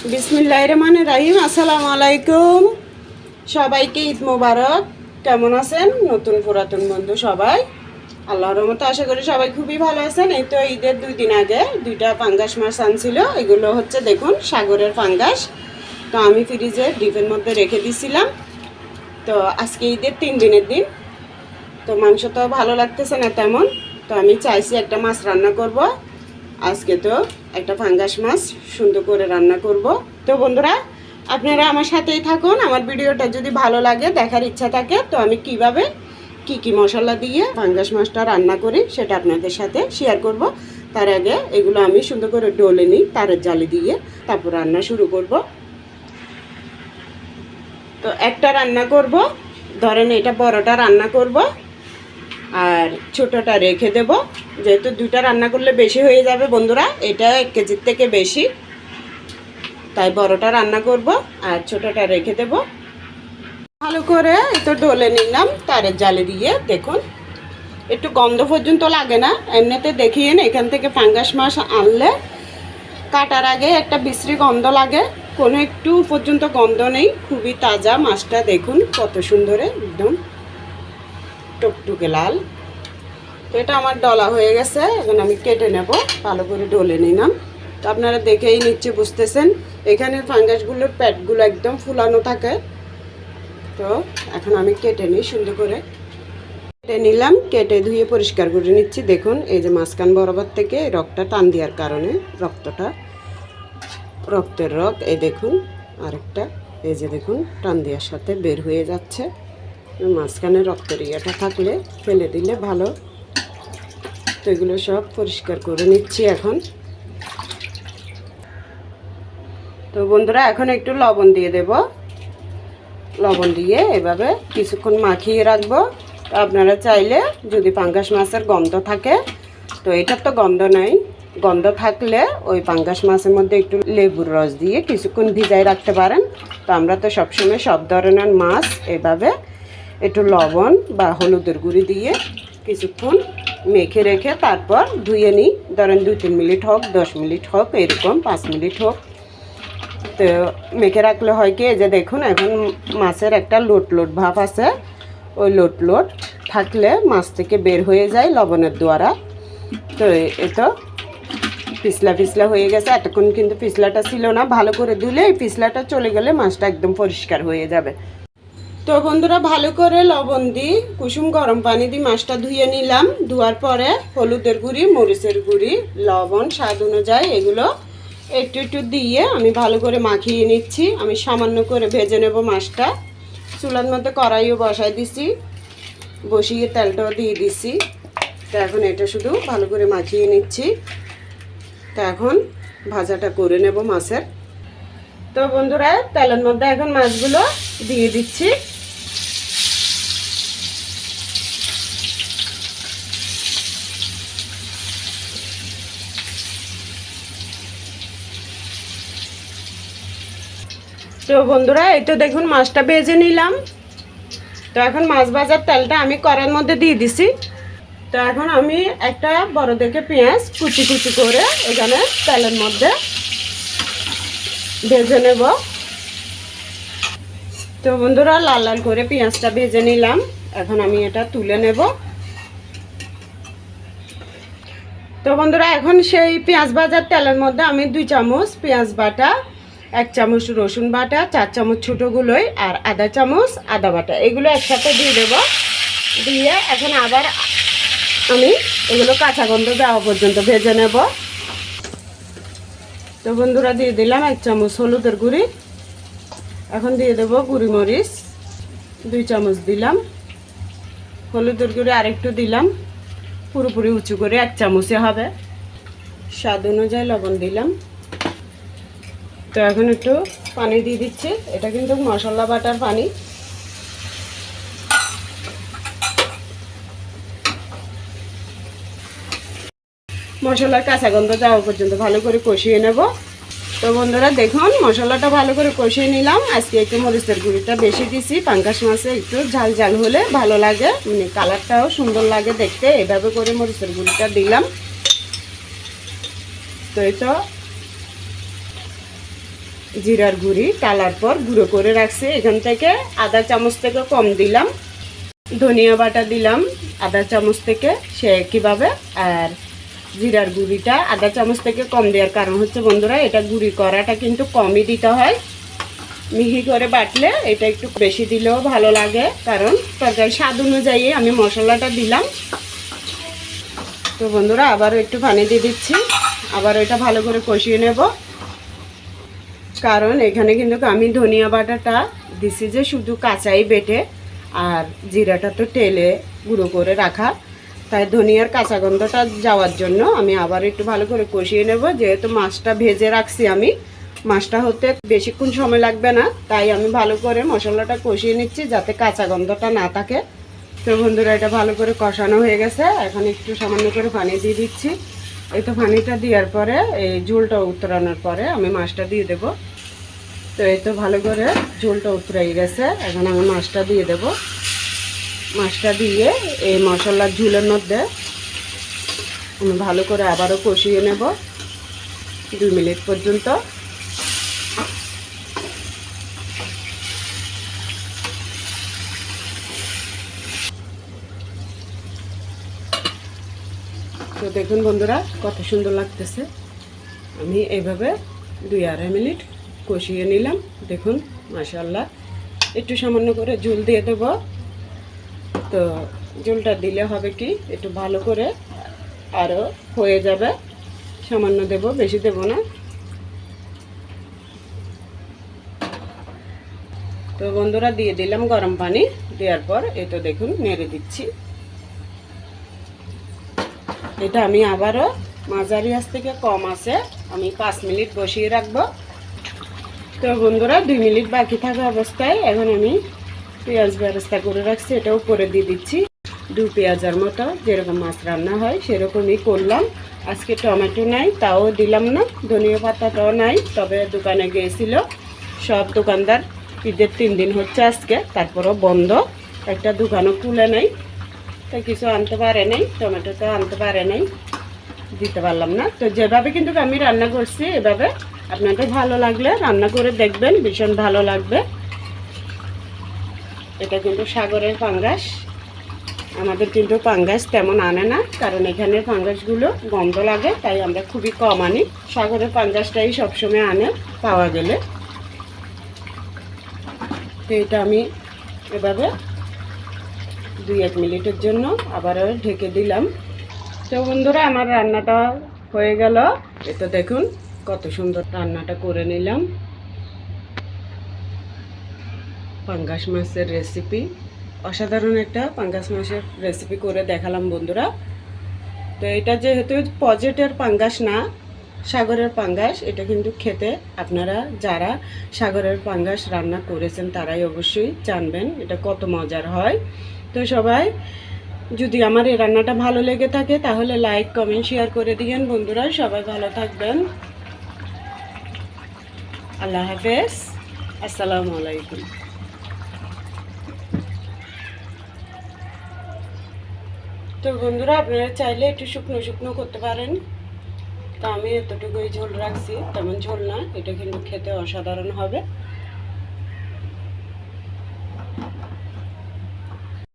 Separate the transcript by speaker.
Speaker 1: বিসমিল্লাহির রহমানির রহিম। আসসালামু আলাইকুম, সবাইকে ঈদ মোবারক। কেমন আছেন নতুন পুরাতন বন্ধু সবাই? আল্লাহর রহমতে আশা করি সবাই খুবই ভালো আছেন। এই তো ঈদের 2 দিন আগে 2টা পাঙ্গাস মাছ আনছিল। এগুলো হচ্ছে দেখুন সাগরের পাঙ্গাস। তো আমি ফ্রিজে ডিপের মধ্যে রেখে দিয়েছিলাম। তো আজকে ঈদের 3 দিনের দিন, তো মাংস তো ভালো লাগতেছে না তেমন, তো আমি চাইছি একটা মাছ রান্না করব। আজকে তো একটা পাঙ্গাস মাছ সুন্দর করে রান্না করব। তো বন্ধুরা, আপনারা আমার সাথেই থাকুন। আমার ভিডিওটা যদি ভালো লাগে, দেখার ইচ্ছা থাকে, তো আমি কিভাবে কি মশলা দিয়ে পাঙ্গাস মাছটা রান্না করি সেটা আপনাদের সাথে শেয়ার করব। তার আগে এগুলো আমি সুন্দর করে ডলে নিই তারের জালি দিয়ে, তারপর রান্না শুরু করব। তো একটা রান্না করব, ধরেন এটা বড়টা রান্না করব আর ছোটটা রেখে দেব, যেহেতু 2টা রান্না করলে বেশি হয়ে যাবে বন্ধুরা, এটা 1 কেজির থেকে বেশি, তাই বড়টা রান্না করব আর ছোটটা রেখে দেব। ভালো করে একটু ডলে নিলাম তারের জালে দিয়ে। দেখুন একটু গন্ধ পর্যন্ত লাগে না, এমনিতে দেখিয়েন এখান থেকে পাঙ্গাস মাছ আনলে কাটার আগে একটা বিশ্রী গন্ধ লাগে, কোনো একটু পর্যন্ত গন্ধ নেই, খুবই তাজা মাছটা। দেখুন কত সুন্দর, একদম টকটকে লাল। তো এটা আমার ডলা হয়ে গেছে, এখন আমি কেটে নেব। ভালো করে ডলে নিলাম। তো আপনারা দেখেই নিচ্ছে বুঝতেছেন, এখানের ফাঙ্গাসগুলোর পেটগুলো একদম ফুলানো থাকে। তো এখন আমি কেটে নিই সুন্দর করে। কেটে নিলাম, কেটে ধুয়ে পরিষ্কার করে নিচ্ছি। দেখুন এই যে মাঝখান বরাবর থেকে রক্তটা টান দেওয়ার কারণে রক্তের রক, এই দেখুন আরেকটা, এই যে দেখুন টান দেওয়ার সাথে বের হয়ে যাচ্ছে। মাঝখানে রক্তের ইয়েটা থাকলে ফেলে দিলে ভালো। তো এগুলো সব পরিষ্কার করে নিচ্ছি এখন। তো বন্ধুরা, এখন একটু লবণ দিয়ে দেব। লবণ দিয়ে এভাবে কিছুক্ষণ মাখিয়ে রাখবো। তো আপনারা চাইলে যদি পাঙ্গাস মাছের গন্ধ থাকে, তো এটার তো গন্ধ নাই, গন্ধ থাকলে ওই পাঙ্গাস মাছের মধ্যে একটু লেবুর রস দিয়ে কিছুক্ষণ ভিজাই রাখতে পারেন। তো আমরা তো সবসময় সব ধরনের মাছ এভাবে একটু লবণ বা হলুদের গুঁড়ি দিয়ে কিছুক্ষণ মেখে রেখে তারপর ধুয়ে নিই। ধরেন 2-3 মিনিট হোক, 10 মিনিট হোক, এরকম 5 মিনিট হোক। তো মেখে রাখলে হয় কি, এই যে দেখুন এখন মাছের একটা লোট ভাব আছে, ওই লোট থাকলে মাছ থেকে বের হয়ে যায় লবণের দ্বারা। তো এ তো পিছলা হয়ে গেছে। এতক্ষণ কিন্তু পিছলাটা ছিল না, ভালো করে ধুলে এই পিছলাটা চলে গেলে মাছটা একদম পরিষ্কার হয়ে যাবে। তো বন্ধুরা, ভালো করে লবণ দিই, কুসুম গরম পানি দিয়ে মাছটা ধুয়ে নিলাম। ধোয়ার পরে হলুদের গুঁড়ি, মরিচের গুঁড়ি, লবণ স্বাদ অনুযায়ী এগুলো একটু দিয়ে আমি ভালো করে মাখিয়ে নিচ্ছি। আমি সামান্য করে ভেজে নেব মাছটা। চুলার মধ্যে কড়াইও বসাই দিছি, বসিয়ে তেলটাও দিয়ে দিছি। তো এখন এটা শুধু ভালো করে মাখিয়ে নিচ্ছি। তো এখন ভাজাটা করে নেব মাছের। তো বন্ধুরা, তেলের মধ্যে এখন মাছগুলো দিয়ে দিচ্ছি। তো বন্ধুরা, এই তো দেখুন মাছটা ভেজে নিলাম। তো এখন মাছ ভাজার তেলটা আমি কড়াইয়ের মধ্যে দিয়ে দিছি। তো এখন আমি একটা বড় দেখে পেঁয়াজ কুচি করে এখানে তেলের মধ্যে ভেজে নেব। তো বন্ধুরা, লাল করে পেঁয়াজটা ভেজে নিলাম। এখন আমি এটা তুলে নেব। তো বন্ধুরা, এখন সেই পেঁয়াজ ভাজার তেলের মধ্যে আমি 2 চামচ পেঁয়াজ বাটা, 1 চামচ রসুন বাটা, 4 চামচ ছোটোগুলোই আর আধা চামচ আদা বাটা, এগুলো একসাথে দিয়ে দেব। দিয়ে এখন আবার আমি এগুলো কাঁচা গন্ধ দেওয়া পর্যন্ত ভেজে নেব। তো বন্ধুরা, দিয়ে দিলাম 1 চামচ হলুদের গুঁড়ি। এখন দিয়ে দেব গুঁড়ি মরিচ 2 চামচ দিলাম। হলুদের গুঁড়ি আরেকটু দিলাম, পুরোপুরি উঁচু করে 1 চামচে হবে। স্বাদ অনুযায়ী লবণ দিলাম। তো এখন একটু পানি দিয়ে দিচ্ছি, এটা কিন্তু মশলা বাটার পানি। মশলার কাঁচা গন্ধ যাওয়া পর্যন্ত ভালো করে কষিয়ে নেব। তো বন্ধুরা দেখুন, মশলাটা ভালো করে কষিয়ে নিলাম। আজকে একটু মরিচের গুঁড়িটা বেশি দিছি, পাঙ্গাস মাছে একটু ঝাল হলে ভালো লাগে, মানে কালারটাও সুন্দর লাগে দেখতে। এভাবে করে মরিচের গুঁড়িটা দিলাম। তো এই তো জিরার গুঁড়ি টালার পর গুঁড়ো করে রাখছি, এখান থেকে আধা চামচ থেকে কম দিলাম। ধনিয়া বাটা দিলাম আধা চামচ থেকে সে একইভাবে। আর জিরার গুঁড়িটা আধা চামচ থেকে কম দেওয়ার কারণ হচ্ছে বন্ধুরা, এটা গুঁড়ি করাটা কিন্তু কমই দিতে হয়। মিহি করে বাটলে এটা একটু বেশি দিলেও ভালো লাগে, কারণ তরকারি স্বাদ অনুযায়ী আমি মশলাটা দিলাম। তো বন্ধুরা আবারও একটু পানি দিয়ে দিচ্ছি, আবার এটা ভালো করে কষিয়ে নেব। কারণ এখানে কিন্তু আমি ধনিয়া বাটাটা দিছি যে শুধু কাঁচাই বেটে, আর জিরাটা তো তেলে গুঁড়ো করে রাখা, তাই ধনিয়ার কাঁচা গন্ধটা যাওয়ার জন্য আমি আবার একটু ভালো করে কষিয়ে নেব। যেহেতু মাছটা ভেজে রাখছি আমি, মাছটা হতে বেশিক্ষণ সময় লাগবে না, তাই আমি ভালো করে মশলাটা কষিয়ে নিচ্ছি যাতে কাঁচা গন্ধটা না থাকে। তো বন্ধুরা এটা ভালো করে কষানো হয়ে গেছে, এখন একটু সামান্য করে পানি দিয়ে দিচ্ছি। এই তো পানিটা দেওয়ার পরে এই ঝোলটা উতরানোর পরে আমি মাছটা দিয়ে দেব। তো এই তো ভালো করে ঝোলটা উতরাই গেছে, এখন আমি মাছটা দিয়ে দেব। মাছটা দিয়ে এই মশলার ঝোলের মধ্যে আমি ভালো করে আবারও কষিয়ে নেব 2 মিনিট পর্যন্ত। তো দেখুন বন্ধুরা কত সুন্দর লাগতেছে। আমি এইভাবে 2-2.5 মিনিট কষিয়ে নিলাম। দেখুন মাশাআল্লাহ। একটু সামান্য করে ঝোল দিয়ে দেব। তো ঝোলটা দিলে হবে কি একটু ভালো করে আরও হয়ে যাবে। সামান্য দেব, বেশি দেব না। তো বন্ধুরা দিয়ে দিলাম গরম পানি, দেওয়ার পর এই তো দেখুন নেড়ে দিচ্ছি। এটা আমি আবারও মাঝারি আঁচ থেকে কম আছে আমি 5 মিনিট বসিয়ে রাখবো। তো বন্ধুরা 2 মিনিট বাকি থাকা অবস্থায় এখন আমি পেঁয়াজ বেরেস্তা করে রাখছি, এটা উপরে দিয়ে দিচ্ছি। 2 পেঁয়াজের মতো যেরকম মাছ রান্না হয় সেরকমই করলাম। আজকে টমেটো নাই তাও দিলাম না, ধনিয়া পাতাটাও নাই, তবে দোকানে গিয়েছিল সব দোকানদার। ঈদের 3 দিন হচ্ছে আজকে, তারপরও বন্ধ, একটা দোকানও খুলে নেই, তাই কিছু আনতে পারে নাই, টমেটোটা আনতে পারে নাই, দিতে পারলাম না। তো যেভাবে কিন্তু আমি রান্না করছি এভাবে আপনাদের ভালো লাগলে রান্না করে দেখবেন, ভীষণ ভালো লাগবে। এটা কিন্তু সাগরের পাঙ্গাস, আমাদের কিন্তু পাঙ্গাস তেমন আনে না, কারণ এখানের পাঙ্গাসগুলো গন্ধ লাগে, তাই আমরা খুবই কম আনি। সাগরের পাঙ্গাসটাই সবসময় আনে পাওয়া গেলে। তো এটা আমি এভাবে 2-1 মিনিটের জন্য আবারও ঢেকে দিলাম। তো বন্ধুরা আমার রান্নাটা হয়ে গেল। এটা দেখুন কত সুন্দর রান্নাটা করে নিলাম। পাঙ্গাস মাছের রেসিপি, অসাধারণ একটা পাঙ্গাস মাছের রেসিপি করে দেখালাম বন্ধুরা। তো এটা যেহেতু পজেটের পাঙ্গাস না, সাগরের পাঙ্গাস, এটা কিন্তু খেতে আপনারা যারা সাগরের পাঙ্গাস রান্না করেছেন তারাই অবশ্যই জানবেন এটা কত মজার হয়। তো সবাই যদি আমার এই রান্নাটা ভালো লেগে থাকে তাহলে লাইক কমেন্ট শেয়ার করে দিবেন বন্ধুরা। সবাই ভালো থাকবেন। আল্লাহ হাফেজ, আসসালামু আলাইকুম। তো বন্ধুরা আপনারা চাইলে একটু শুকনো শুকনো করতে পারেন, তা আমি এতটুকুই ঝোল রাখছি, তেমন ঝোল না, এটা কিন্তু খেতে অসাধারণ হবে।